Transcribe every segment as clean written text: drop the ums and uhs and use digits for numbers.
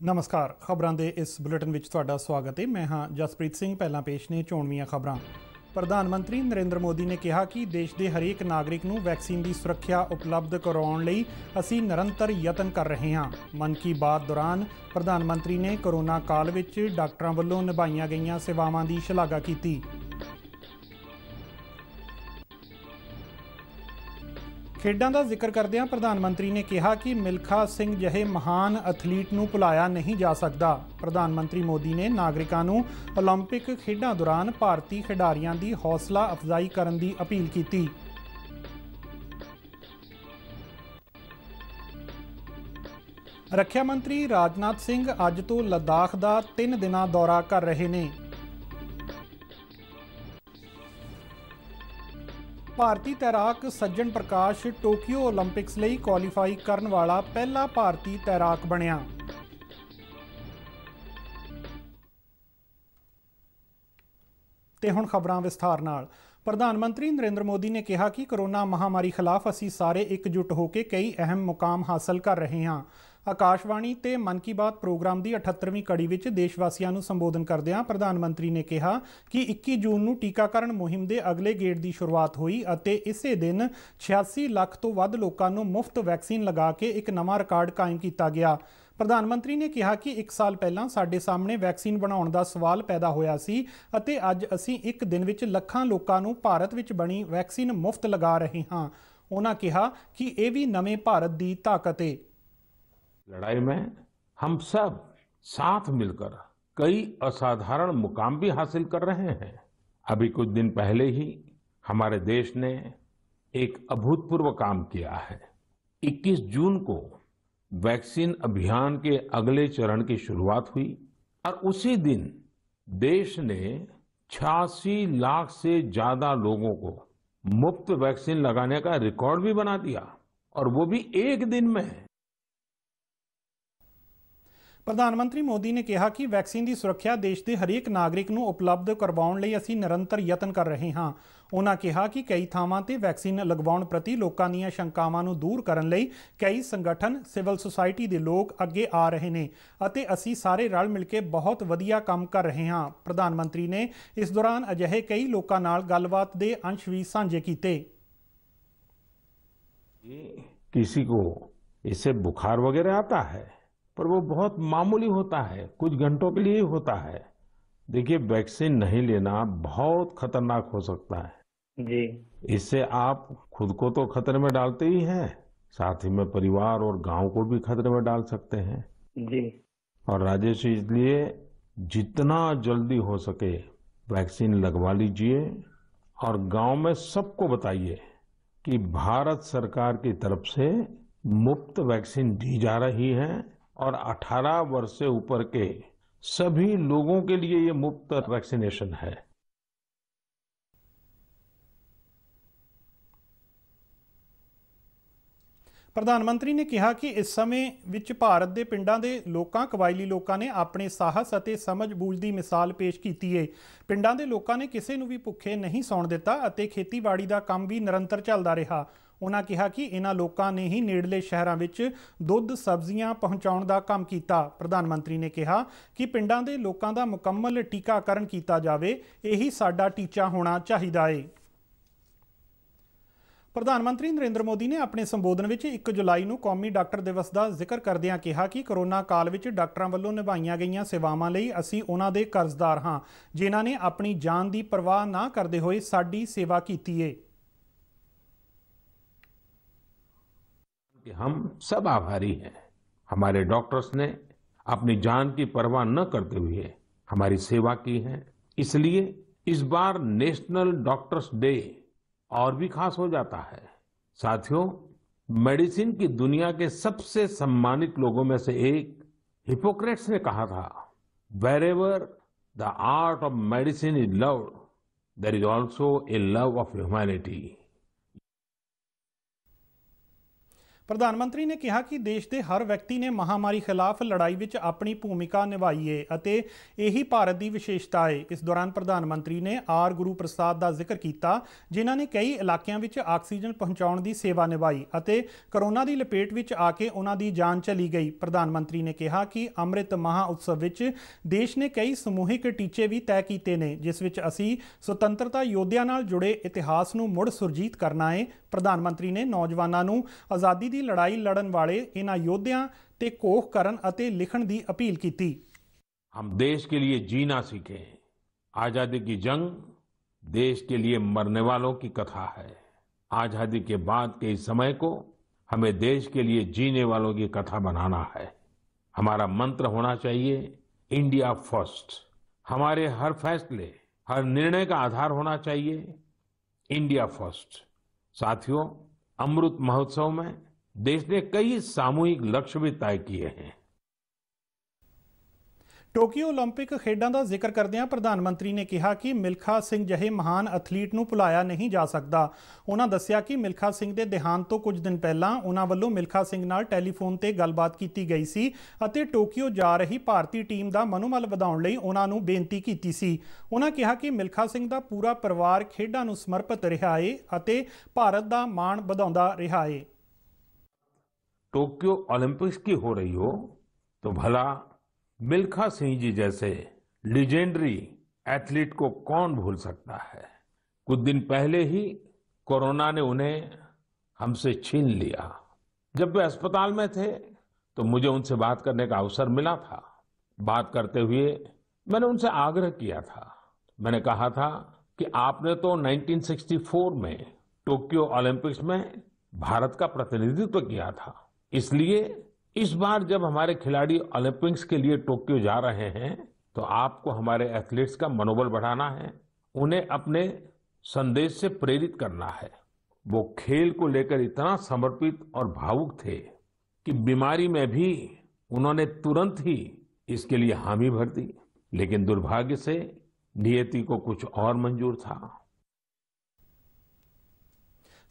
नमस्कार। खबरां दे इस बुलेटिन विच तुहाडा स्वागत है। मैं हाँ जसप्रीत सिंह। पहला पेश ने चोणवीआं खबरां। प्रधानमंत्री नरेंद्र मोदी ने कहा कि देश के हरेक नागरिक नूं वैक्सीन की सुरक्षा उपलब्ध करवाउण लई असीं निरंतर यतन कर रहे हाँ। मन की बात दौरान प्रधानमंत्री ने कोरोना काल विच डॉक्टरां वल्लों निभाईआं गईआं सेवावां की शलाघा की। खेडां का जिक्र करदिआं प्रधानमंत्री ने कहा कि मिल्खा सिंह जहे महान एथलीट नूं भुलाया नहीं जा सकता। प्रधानमंत्री मोदी ने नागरिकां नूं ओलंपिक खेडां दौरान भारतीय खिडारियां की हौसला अफजाई करन दी अपील की। रक्षा मंत्री राजनाथ सिंह अज तो लद्दाख का 3 दिना दौरा कर रहे ने। भारतीय तैराक सज्जन प्रकाश टोक्यो ओलंपिक्स ਲਈ क्वालीफाई करने वाला पहला भारतीय तैराक बनया। ते हुण खबरां विस्तार नाल। प्रधानमंत्री नरेंद्र मोदी ने कहा कि कोरोना महामारी खिलाफ असीं सारे एकजुट होकर कई अहम मुकाम हासिल कर रहे हाँ। आकाशवाणी ते मन की बात प्रोग्राम की 78वीं कड़ी विच देशवासियों को संबोधन करदिआं प्रधानमंत्री ने कहा कि 21 जून नूं टीकाकरण मुहिम के अगले गेड़ की शुरुआत हुई अते इसे दिन 86 लाख तो वध लोकां नूं मुफ्त वैक्सीन लगा के एक नवां रिकॉर्ड कायम किया गया। प्रधानमंत्री ने कहा कि 1 साल पहलां साडे सामने वैक्सीन बनाउण दा सवाल पैदा होया सी अते अज असीं एक दिन विच लखां लोकां नूं भारत विच बनी वैक्सीन मुफ्त लगा रहे हाँ। उन्हां कहा कि यह भी नवे भारत की ताकत है। लड़ाई में हम सब साथ मिलकर कई असाधारण मुकाम भी हासिल कर रहे हैं। अभी कुछ दिन पहले ही हमारे देश ने एक अभूतपूर्व काम किया है। 21 जून को वैक्सीन अभियान के अगले चरण की शुरुआत हुई और उसी दिन देश ने 86 लाख से ज्यादा लोगों को मुफ्त वैक्सीन लगाने का रिकॉर्ड भी बना दिया और वो भी एक दिन में। प्रधानमंत्री मोदी ने कहा कि वैक्सीन की सुरक्षा देश के हरेक नागरिक नूं उपलब्ध करवाउण लई असीं निरंतर यतन कर रहे हाँ। उन्होंने कहा कि कई थावां ते वैक्सीन लगवाउण प्रति लोकां दीआं शंकावां नूं दूर करन लई कई संगठन सिविल सोसाइटी के लोग अगे आ रहे ने अते असीं सारे रल मिल के बहुत वधिया काम कर रहे हाँ। प्रधानमंत्री ने इस दौरान अजिहे कई लोकां नाल गलबात दे अंश भी साझे कीते। किसी को इससे बुखार वगैरह आता है पर वो बहुत मामूली होता है, कुछ घंटों के लिए ही होता है। देखिए, वैक्सीन नहीं लेना बहुत खतरनाक हो सकता है जी। इससे आप खुद को तो खतरे में डालते ही हैं, साथ ही में परिवार और गांव को भी खतरे में डाल सकते हैं जी। और राजेश, इसलिए जितना जल्दी हो सके वैक्सीन लगवा लीजिए और गांव में सबको बताइए कि भारत सरकार की तरफ से मुफ्त वैक्सीन दी जा रही है और 18 वर्ष से ऊपर के सभी लोगों के लिए ये मुफ्त वैक्सीनेशन है। प्रधानमंत्री ने कहा कि इस समय विच भारत के पिंडां दे लोकां कबायली लोकां ने अपने साहस अते समझ बूझ की मिसाल पेश की है। पिंडां दे लोकां ने किसी नूं भी भुखे नहीं सौण दिता अते खेतीबाड़ी का काम भी निरंतर चलता रहा। उन्होंने कहा कि इन्हां लोकां ने ही नेड़ले शहरों विच दुध सब्जियां पहुँचाउण का काम किया। प्रधानमंत्री ने कहा कि पिंडां दे लोकां दा मुकम्मल टीकाकरण किया जाए, यही साडा टीचा होना चाहिए है। प्रधानमंत्री नरेंद्र मोदी ने अपने संबोधन में 1 जुलाई को कौमी डॉक्टर दिवस का जिक्र करदिआं कहा कि कोरोना काल में डॉक्टरों वालों निभाईआं गईआं सेवावां लई असीं उन्हां दे कर्जदार हाँ, जिन्हां ने अपनी जान की परवाह ना करते हुए साडी सेवा की है। हम सब आभारी हैं। हमारे डॉक्टर्स ने अपनी जान की परवाह न करते हुए हमारी सेवा की है। इसलिए इस बार नेशनल डॉक्टर्स डे और भी खास हो जाता है। साथियों, मेडिसिन की दुनिया के सबसे सम्मानित लोगों में से एक हिपोक्रेट्स ने कहा था, wherever the art of medicine is loved, there is also a love of humanity. ਪ੍ਰਧਾਨ ਮੰਤਰੀ ਨੇ ਕਿਹਾ ਕਿ ਦੇਸ਼ ਦੇ ਹਰ ਵਿਅਕਤੀ ਨੇ ਮਹਾਮਾਰੀ ਖਿਲਾਫ ਲੜਾਈ ਵਿੱਚ ਆਪਣੀ ਭੂਮਿਕਾ ਨਿਭਾਈ ਹੈ ਅਤੇ ਇਹੀ ਭਾਰਤ ਦੀ ਵਿਸ਼ੇਸ਼ਤਾ ਹੈ। ਇਸ ਦੌਰਾਨ ਪ੍ਰਧਾਨ ਮੰਤਰੀ ਨੇ ਆਰ ਗੁਰੂ ਪ੍ਰਸਾਦ ਦਾ ਜ਼ਿਕਰ ਕੀਤਾ, ਜਿਨ੍ਹਾਂ ਨੇ ਕਈ ਇਲਾਕਿਆਂ ਵਿੱਚ ਆਕਸੀਜਨ ਪਹੁੰਚਾਉਣ ਦੀ ਸੇਵਾ ਨਿਭਾਈ ਅਤੇ ਕਰੋਨਾ ਦੀ ਲਪੇਟ ਵਿੱਚ ਆ ਕੇ ਉਹਨਾਂ ਦੀ ਜਾਨ ਚਲੀ ਗਈ। ਪ੍ਰਧਾਨ ਮੰਤਰੀ ਨੇ ਕਿਹਾ ਕਿ ਅੰਮ੍ਰਿਤ ਮਹਾ ਉਤਸਵ ਵਿੱਚ ਦੇਸ਼ ਨੇ ਕਈ ਸਮੂਹਿਕ ਟੀਚੇ ਵੀ ਤੈਅ ਕੀਤੇ ਨੇ, ਜਿਸ ਵਿੱਚ ਅਸੀਂ ਸੁਤੰਤਰਤਾ ਯੋਧਿਆਂ ਨਾਲ ਜੁੜੇ ਇਤਿਹਾਸ ਨੂੰ ਮੁੜ ਸੁਰਜੀਤ ਕਰਨਾ ਹੈ। ਪ੍ਰਧਾਨ ਮੰਤਰੀ ਨੇ ਨੌਜਵਾਨਾਂ ਨੂੰ ਆਜ਼ਾਦੀ ਦੀ ਲੜਾਈ लड़न वाले इन्हां योद्धियां ते कोख करन अते लिखण दी अपील की। हम देश के लिए जीना सीखे। आजादी की जंग देश के लिए मरने वालों की कथा है। आजादी के बाद के इस समय को हमें देश के लिए जीने वालों की कथा बनाना है। हमारा मंत्र होना चाहिए इंडिया फर्स्ट। हमारे हर फैसले, हर निर्णय का आधार होना चाहिए इंडिया फर्स्ट। साथियों, अमृत महोत्सव में देश ने कई सामूहिक लक्ष्य भी तय किए हैं। ਟੋਕੀਓ ਓਲੰਪਿਕ ਖੇਡਾਂ ਦਾ ਜ਼ਿਕਰ ਕਰਦਿਆਂ ਪ੍ਰਧਾਨ ਮੰਤਰੀ ਨੇ ਕਿਹਾ ਕਿ ਮਿਲਖਾ ਸਿੰਘ ਜਿਹੇ ਮਹਾਨ ਐਥਲੀਟ ਨੂੰ ਭੁਲਾਇਆ ਨਹੀਂ ਜਾ ਸਕਦਾ। ਉਹਨਾਂ ਦੱਸਿਆ ਕਿ ਮਿਲਖਾ ਸਿੰਘ ਦੇ ਦੇਹਾਂਤ ਤੋਂ ਕੁਝ ਦਿਨ ਪਹਿਲਾਂ ਉਹਨਾਂ ਵੱਲੋਂ ਮਿਲਖਾ ਸਿੰਘ ਨਾਲ ਟੈਲੀਫੋਨ ਤੇ ਗੱਲਬਾਤ ਕੀਤੀ ਗਈ ਸੀ ਅਤੇ ਟੋਕੀਓ ਜਾ ਰਹੀ ਭਾਰਤੀ ਟੀਮ ਦਾ ਮਨੋਬਲ ਵਧਾਉਣ ਲਈ ਉਹਨਾਂ ਨੂੰ ਬੇਨਤੀ ਕੀਤੀ ਸੀ। ਉਹਨਾਂ ਕਿਹਾ ਕਿ ਮਿਲਖਾ ਸਿੰਘ ਦਾ ਪੂਰਾ ਪਰਿਵਾਰ ਖੇਡਾਂ ਨੂੰ ਸਮਰਪਿਤ ਰਿਹਾ ਹੈ ਅਤੇ ਭਾਰਤ ਦਾ ਮਾਣ ਵਧਾਉਂਦਾ ਰਿਹਾ ਹੈ। टोक्यो ओलंपिक्स की हो रही हो तो भला मिल्खा सिंह जी जैसे लीजेंडरी एथलीट को कौन भूल सकता है। कुछ दिन पहले ही कोरोना ने उन्हें हमसे छीन लिया। जब वे अस्पताल में थे तो मुझे उनसे बात करने का अवसर मिला था। बात करते हुए मैंने उनसे आग्रह किया था। मैंने कहा था कि आपने तो 1964 में टोक्यो ओलंपिक्स में भारत का प्रतिनिधित्व किया था, इसलिए इस बार जब हमारे खिलाड़ी ओलंपिक्स के लिए टोक्यो जा रहे हैं तो आपको हमारे एथलीट्स का मनोबल बढ़ाना है, उन्हें अपने संदेश से प्रेरित करना है। वो खेल को लेकर इतना समर्पित और भावुक थे कि बीमारी में भी उन्होंने तुरंत ही इसके लिए हामी भर दी, लेकिन दुर्भाग्य से नियति को कुछ और मंजूर था।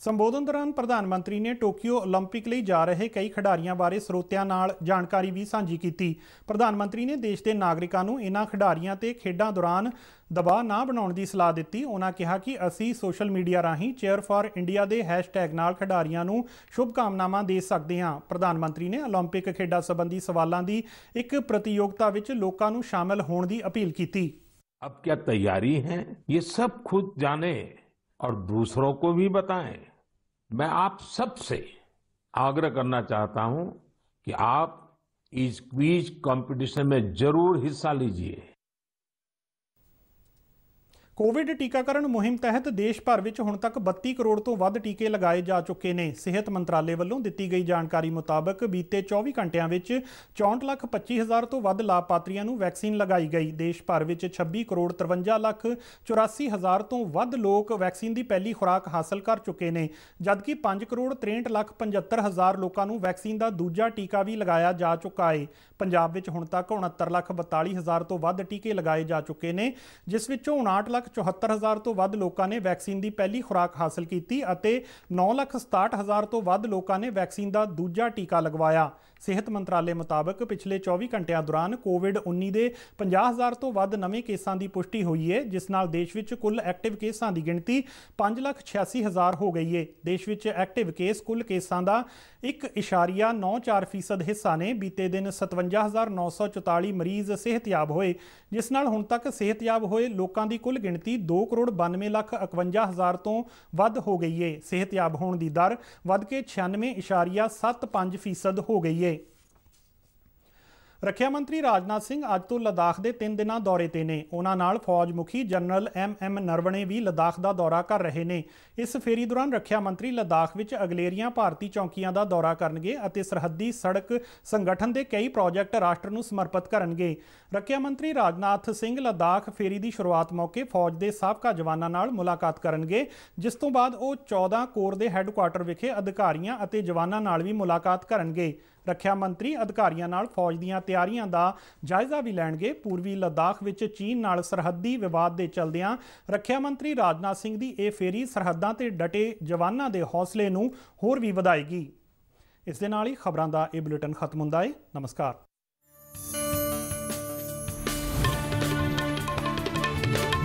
ਸੰਬੋਧਨ ਦੌਰਾਨ ਪ੍ਰਧਾਨ ਮੰਤਰੀ ਨੇ ਟੋਕੀਓ ਓਲੰਪਿਕ ਲਈ ਜਾ ਰਹੇ ਕਈ ਖਿਡਾਰੀਆਂ ਬਾਰੇ ਸਰੋਤਿਆਂ ਨਾਲ ਜਾਣਕਾਰੀ ਵੀ ਸਾਂਝੀ ਕੀਤੀ। ਪ੍ਰਧਾਨ ਮੰਤਰੀ ਨੇ ਦੇਸ਼ ਦੇ ਨਾਗਰਿਕਾਂ ਨੂੰ ਇਨ੍ਹਾਂ ਖਿਡਾਰੀਆਂ ਤੇ ਖੇਡਾਂ ਦੌਰਾਨ ਦਬਾਅ ਨਾ ਬਣਾਉਣ ਦੀ ਸਲਾਹ ਦਿੱਤੀ। ਉਹਨਾਂ ਕਿਹਾ ਕਿ ਅਸੀਂ ਸੋਸ਼ਲ ਮੀਡੀਆ ਰਾਹੀਂ ਚੇਅਰ ਫਾਰ ਇੰਡੀਆ ਦੇ ਹੈਸ਼ਟੈਗ ਨਾਲ ਖਿਡਾਰੀਆਂ ਨੂੰ ਸ਼ੁਭਕਾਮਨਾਵਾਂ ਦੇ ਸਕਦੇ ਹਾਂ। ਪ੍ਰਧਾਨ ਮੰਤਰੀ ਨੇ ਓਲੰਪਿਕ ਖੇਡਾਂ ਸੰਬੰਧੀ ਸਵਾਲਾਂ ਦੀ ਇੱਕ ਪ੍ਰਤੀਯੋਗਤਾ ਵਿੱਚ ਲੋਕਾਂ ਨੂੰ ਸ਼ਾਮਲ ਹੋਣ ਦੀ ਅਪੀਲ ਕੀਤੀ। अब क्या तैयारी है ये सब खुद जाने और दूसरों को भी बताएं। मैं आप सबसे आग्रह करना चाहता हूं कि आप इस क्विज कंपटीशन में जरूर हिस्सा लीजिए। ਕੋਵਿਡ ਟੀਕਾਕਰਨ ਮੁਹਿੰਮ ਤਹਿਤ ਦੇਸ਼ ਭਰ ਵਿੱਚ ਹੁਣ ਤੱਕ 32 ਕਰੋੜ ਤੋਂ ਵੱਧ ਟੀਕੇ ਲਗਾਏ ਜਾ ਚੁੱਕੇ ਨੇ। ਸਿਹਤ ਮੰਤਰਾਲੇ ਵੱਲੋਂ ਦਿੱਤੀ ਗਈ ਜਾਣਕਾਰੀ ਮੁਤਾਬਕ ਬੀਤੇ 24 ਘੰਟਿਆਂ ਵਿੱਚ 64,25,000 ਤੋਂ ਵੱਧ ਲਾਭਪਾਤਰੀਆਂ ਨੂੰ ਵੈਕਸੀਨ ਲਗਾਈ ਗਈ। ਦੇਸ਼ ਭਰ ਵਿੱਚ 26 ਕਰੋੜ 53,84,000 ਤੋਂ ਵੱਧ ਲੋਕ ਵੈਕਸੀਨ ਦੀ ਪਹਿਲੀ ਖੁਰਾਕ ਹਾਸਲ ਕਰ ਚੁੱਕੇ ਨੇ, ਜਦਕਿ 5 ਕਰੋੜ 63,75,000 ਲੋਕਾਂ ਨੂੰ ਵੈਕਸੀਨ ਦਾ ਦੂਜਾ ਟੀਕਾ ਵੀ ਲਗਾਇਆ ਜਾ ਚੁੱਕਾ ਹੈ। ਪੰਜਾਬ ਵਿੱਚ ਹੁਣ ਤੱਕ 69,42,000 ਤੋਂ ਵੱਧ ਟੀਕੇ ਲਗਾਏ ਜਾ ਚੁੱਕੇ ਨੇ, ਜਿਸ ਵਿੱਚੋਂ 59,74,000 ਤੋਂ ਵੱਧ ਲੋਕਾਂ ਨੇ ਵੈਕਸੀਨ ਦੀ ਪਹਿਲੀ ਖੁਰਾਕ ਹਾਸਲ ਕੀਤੀ ਅਤੇ 9,67,000 ਤੋਂ ਵੱਧ ਲੋਕਾਂ ਨੇ ਵੈਕਸੀਨ ਦਾ ਦੂਜਾ ਟੀਕਾ ਲਗਵਾਇਆ। ਸਿਹਤ ਮੰਤਰਾਲੇ ਮੁਤਾਬਕ ਪਿਛਲੇ 24 ਘੰਟਿਆਂ ਦੌਰਾਨ ਕੋਵਿਡ-19 ਦੇ 50,000 ਤੋਂ ਵੱਧ ਨਵੇਂ ਕੇਸਾਂ ਦੀ ਪੁਸ਼ਟੀ ਹੋਈ ਹੈ, ਜਿਸ ਨਾਲ ਦੇਸ਼ ਵਿੱਚ ਕੁੱਲ ਐਕਟਿਵ ਕੇਸਾਂ ਦੀ ਗਿਣਤੀ 5,86,000 ਹੋ ਗਈ ਹੈ। ਦੇਸ਼ ਵਿੱਚ ਐਕਟਿਵ ਕੇਸ ਕੁੱਲ ਕੇਸਾਂ ਦਾ 1.94% ਹਿੱਸਾ ਨੇ। ਬੀਤੇ ਦਿਨ 57,944 ਮਰੀਜ਼ ਸਿਹਤਯਾਬ ਹੋਏ, ਜਿਸ ਨਾਲ ਹੁਣ ਤੱਕ ਸਿਹਤਯਾਬ ਹੋਏ ਲੋਕਾਂ ਦੀ ਕੁੱਲ ਗਿਣਤੀ 2,92,51,000 ਤੋਂ ਵੱਧ ਹੋ ਗਈ ਹੈ। ਸਿਹਤਯਾਬ ਹੋਣ ਦੀ ਦਰ ਵੱਧ ਕੇ 96.75% ਹੋ ਗਈ ਹੈ। ਰੱਖਿਆ ਮੰਤਰੀ ਰਾਜਨਾਥ ਸਿੰਘ ਅੱਜ ਤੋਂ ਲਦਾਖ ਦੇ 3 ਦਿਨਾਂ ਦੌਰੇ ਤੇ ਨੇ। ਉਹਨਾਂ ਨਾਲ ਫੌਜ ਮੁਖੀ ਜਨਰਲ MM ਨਰਵਣੇ ਵੀ ਲਦਾਖ ਦਾ ਦੌਰਾ ਕਰ ਰਹੇ ਨੇ। ਇਸ ਫੇਰੀ ਦੌਰਾਨ ਰੱਖਿਆ ਮੰਤਰੀ ਲਦਾਖ ਵਿੱਚ ਅਗਲੇਰੀਆਂ ਭਾਰਤੀ ਚੌਕੀਆਂ ਦਾ ਦੌਰਾ ਕਰਨਗੇ ਅਤੇ ਸਰਹੱਦੀ ਸੜਕ ਸੰਗਠਨ ਦੇ ਕਈ ਪ੍ਰੋਜੈਕਟ ਰਾਸ਼ਟਰ ਨੂੰ ਸਮਰਪਿਤ ਕਰਨਗੇ। ਰੱਖਿਆ ਮੰਤਰੀ ਰਾਜਨਾਥ ਸਿੰਘ ਲਦਾਖ ਫੇਰੀ ਦੀ ਸ਼ੁਰੂਆਤ ਮੌਕੇ ਫੌਜ ਦੇ ਸਾਬਕਾ ਜਵਾਨਾਂ ਨਾਲ ਮੁਲਾਕਾਤ ਕਰਨਗੇ, ਜਿਸ ਤੋਂ ਬਾਅਦ ਉਹ 14 ਕੋਰ ਦੇ ਹੈੱਡਕੁਆਰਟਰ ਵਿਖੇ ਅਧਿਕਾਰੀਆਂ ਅਤੇ ਜਵਾਨਾਂ ਨਾਲ ਵੀ ਮੁਲਾਕਾਤ ਕਰਨਗੇ। ਰੱਖਿਆ ਮੰਤਰੀ ਅਧਿਕਾਰੀਆਂ ਨਾਲ ਫੌਜ ਦੀਆਂ ਤਿਆਰੀਆਂ ਦਾ ਜਾਇਜ਼ਾ ਵੀ ਲੈਣਗੇ। ਪੂਰਬੀ ਲਦਾਖ ਵਿੱਚ ਚੀਨ ਨਾਲ ਸਰਹੱਦੀ ਵਿਵਾਦ ਦੇ ਚਲਦਿਆਂ ਰੱਖਿਆ ਮੰਤਰੀ ਰਾਜਨਾਥ ਸਿੰਘ ਦੀ ਇਹ ਫੇਰੀ ਸਰਹੱਦਾਂ ਤੇ ਡਟੇ ਜਵਾਨਾਂ ਦੇ ਹੌਸਲੇ ਨੂੰ ਹੋਰ ਵੀ ਵਧਾਏਗੀ। ਇਸ ਦੇ ਨਾਲ ਹੀ ਖਬਰਾਂ ਦਾ ਇਹ ਬੁਲੇਟਿਨ ਖਤਮ ਹੁੰਦਾ ਹੈ। ਨਮਸਕਾਰ।